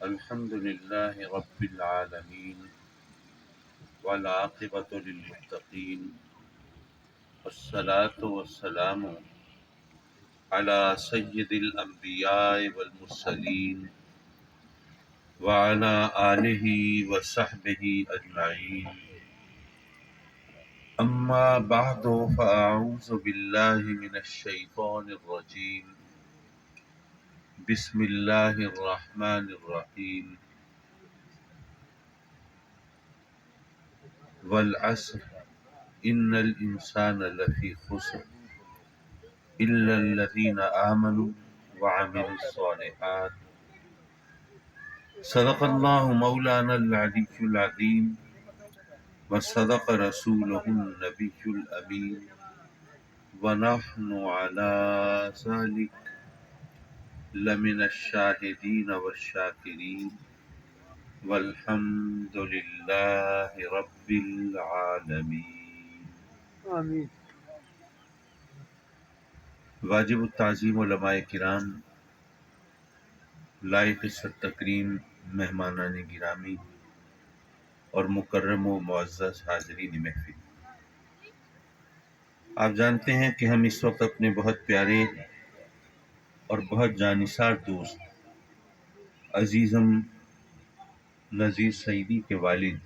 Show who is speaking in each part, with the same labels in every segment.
Speaker 1: الحمد لله رب العالمين والعاقبة للمتقين والصلاة والسلام على سيد الأنبياء والمرسلين وعلى آله وصحبه أجمعين. أما بعد فأعوذ بالله من الشيطان الرجيم. بسم الله الرحمن الرحيم. والعصر إن الإنسان لفي خسر إلا الذين آمنوا وعملوا الصالحات. صدق الله مولانا العلي العظيم وصدق رسوله النبي الأمين ونحن على ذلك لمن الشاهدين والشاكرين والحمد لله رب العالمين.
Speaker 2: آمین.
Speaker 1: واجب التعظیم علماء کرام، لائق تکریم مہمانان گرامی اور مکرم و معزز حاضرین محفل، آپ جانتے ہیں کہ ہم اس وقت اپنے بہت پیارے اور بہت جانثار دوست عزیزم نذیر سعیدی کے والد،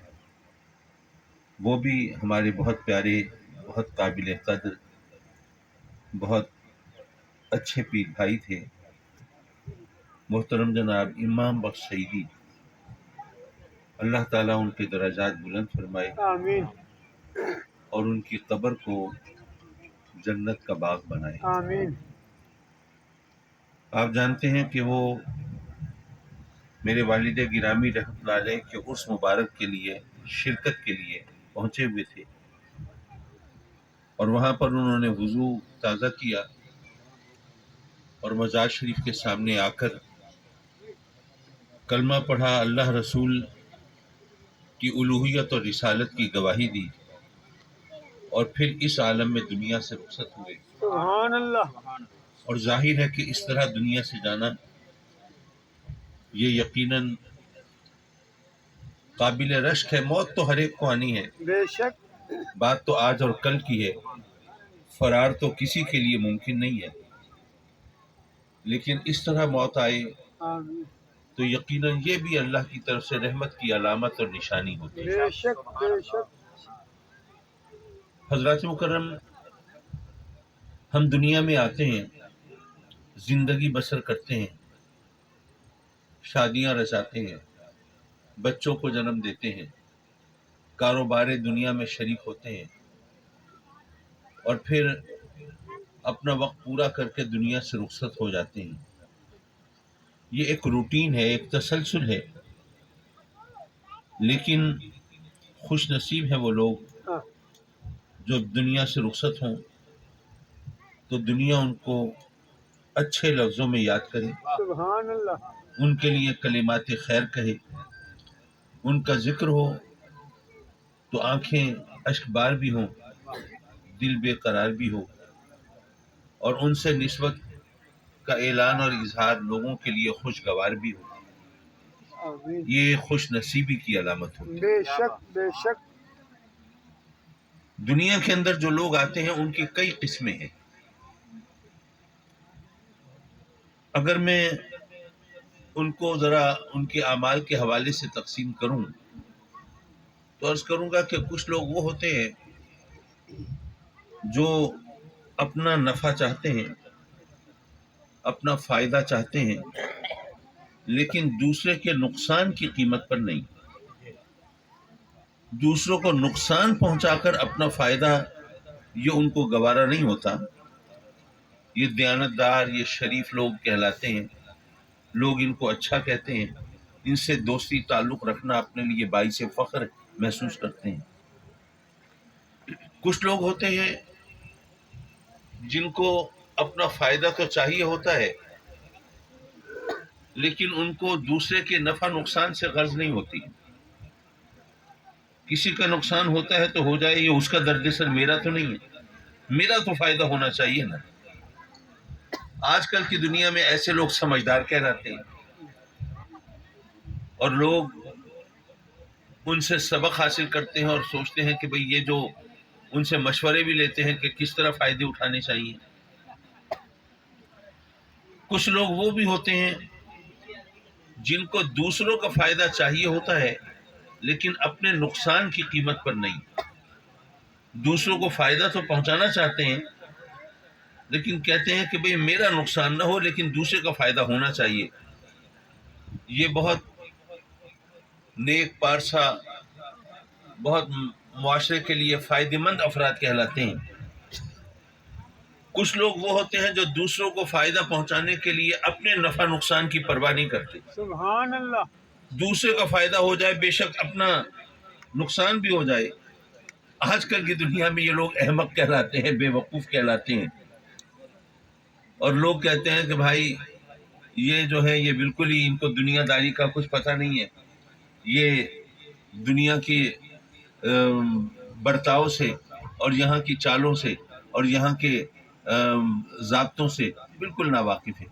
Speaker 1: وہ بھی ہمارے بہت پیارے، بہت قابل قدر، بہت اچھے پیر بھائی تھے، محترم جناب امام بخش سعیدی، اللہ تعالیٰ ان کے درجات بلند فرمائے
Speaker 2: آمین.
Speaker 1: اور ان کی قبر کو جنت کا باغ بنائے.
Speaker 2: آمین.
Speaker 1: آپ جانتے ہیں کہ وہ میرے والد گرامی رحمۃ اللہ علیہ کے عرس مبارک کے لیے شرکت کے لیے پہنچے ہوئے تھے، اور وہاں پر انہوں نے وضو تازہ کیا اور مزار شریف کے سامنے آ کر کلمہ پڑھا، اللہ رسول کی الوہیت اور رسالت کی گواہی دی، اور پھر اس عالم میں دنیا سے رخصت ہوئے.
Speaker 2: سبحان اللہ.
Speaker 1: اور ظاہر ہے کہ اس طرح دنیا سے جانا یہ یقیناً قابل رشک ہے. موت تو ہر ایک کو آنی ہے،
Speaker 2: بے شک.
Speaker 1: بات تو آج اور کل کی ہے، فرار تو کسی کے لیے ممکن نہیں ہے، لیکن اس طرح موت آئے
Speaker 2: آمین.
Speaker 1: تو یقیناً یہ بھی اللہ کی طرف سے رحمت کی علامت اور نشانی ہوتی ہے.
Speaker 2: بے شک. بے شک.
Speaker 1: حضرات مکرم، ہم دنیا میں آتے ہیں، زندگی بسر کرتے ہیں، شادیاں رچاتے ہیں، بچوں کو جنم دیتے ہیں، کاروبار دنیا میں شریک ہوتے ہیں، اور پھر اپنا وقت پورا کر کے دنیا سے رخصت ہو جاتے ہیں. یہ ایک روٹین ہے، ایک تسلسل ہے، لیکن خوش نصیب ہیں وہ لوگ
Speaker 2: ہاں.
Speaker 1: جو دنیا سے رخصت ہوں تو دنیا ان کو اچھے لفظوں میں یاد کرے،
Speaker 2: سبحان اللہ.
Speaker 1: ان کے لیے کلمات خیر کہے، ان کا ذکر ہو تو آنکھیں اشک بار بھی ہوں، دل بے قرار بھی ہو، اور ان سے نسبت کا اعلان اور اظہار لوگوں کے لیے خوشگوار بھی ہو.
Speaker 2: آمین.
Speaker 1: یہ خوش نصیبی کی علامت ہوتی ہے.
Speaker 2: بے شک. بے شک.
Speaker 1: دنیا کے اندر جو لوگ آتے ہیں ان کی کئی قسمیں ہیں. اگر میں ان کو ذرا ان کے اعمال کے حوالے سے تقسیم کروں تو عرض کروں گا کہ کچھ لوگ وہ ہوتے ہیں جو اپنا نفع چاہتے ہیں، اپنا فائدہ چاہتے ہیں، لیکن دوسرے کے نقصان کی قیمت پر نہیں. دوسروں کو نقصان پہنچا کر اپنا فائدہ یہ ان کو گوارا نہیں ہوتا. یہ دیانتدار، یہ شریف لوگ کہلاتے ہیں، لوگ ان کو اچھا کہتے ہیں، ان سے دوستی تعلق رکھنا اپنے لیے باعث فخر محسوس کرتے ہیں. کچھ لوگ ہوتے ہیں جن کو اپنا فائدہ تو چاہیے ہوتا ہے، لیکن ان کو دوسرے کے نفع نقصان سے غرض نہیں ہوتی. کسی کا نقصان ہوتا ہے تو ہو جائے، یہ اس کا درد سر، میرا تو نہیں ہے، میرا تو فائدہ ہونا چاہیے نا. آج کل کی دنیا میں ایسے لوگ سمجھدار کہلاتے ہیں. اور لوگ ان سے سبق حاصل کرتے ہیں اور سوچتے ہیں کہ بھئی یہ جو ان سے مشورے بھی لیتے ہیں کہ کس طرح فائدے اٹھانے چاہیے۔ کچھ لوگ وہ بھی ہوتے ہیں جن کو دوسروں کا فائدہ چاہیے ہوتا ہے لیکن اپنے نقصان کی قیمت پر نہیں۔ دوسروں کو فائدہ تو پہنچانا چاہتے ہیں لیکن کہتے ہیں کہ بھئی میرا نقصان نہ ہو لیکن دوسرے کا فائدہ ہونا چاہیے۔ یہ بہت نیک پارسا، بہت معاشرے کے لیے فائدہ مند افراد کہلاتے ہیں۔ کچھ لوگ وہ ہوتے ہیں جو دوسروں کو فائدہ پہنچانے کے لیے اپنے نفع نقصان کی پرواہ نہیں کرتے۔
Speaker 2: سبحان اللہ۔
Speaker 1: دوسرے کا فائدہ ہو جائے، بے شک اپنا نقصان بھی ہو جائے۔ آج کل کی دنیا میں یہ لوگ احمق کہلاتے ہیں، بے وقوف کہلاتے ہیں، اور لوگ کہتے ہیں کہ بھائی یہ جو ہے یہ بالکل ہی ان کو دنیا داری کا کچھ پتہ نہیں ہے، یہ دنیا کی برتاؤ سے اور یہاں کی چالوں سے اور یہاں کے ضابطوں سے بالکل ناواقف ہے۔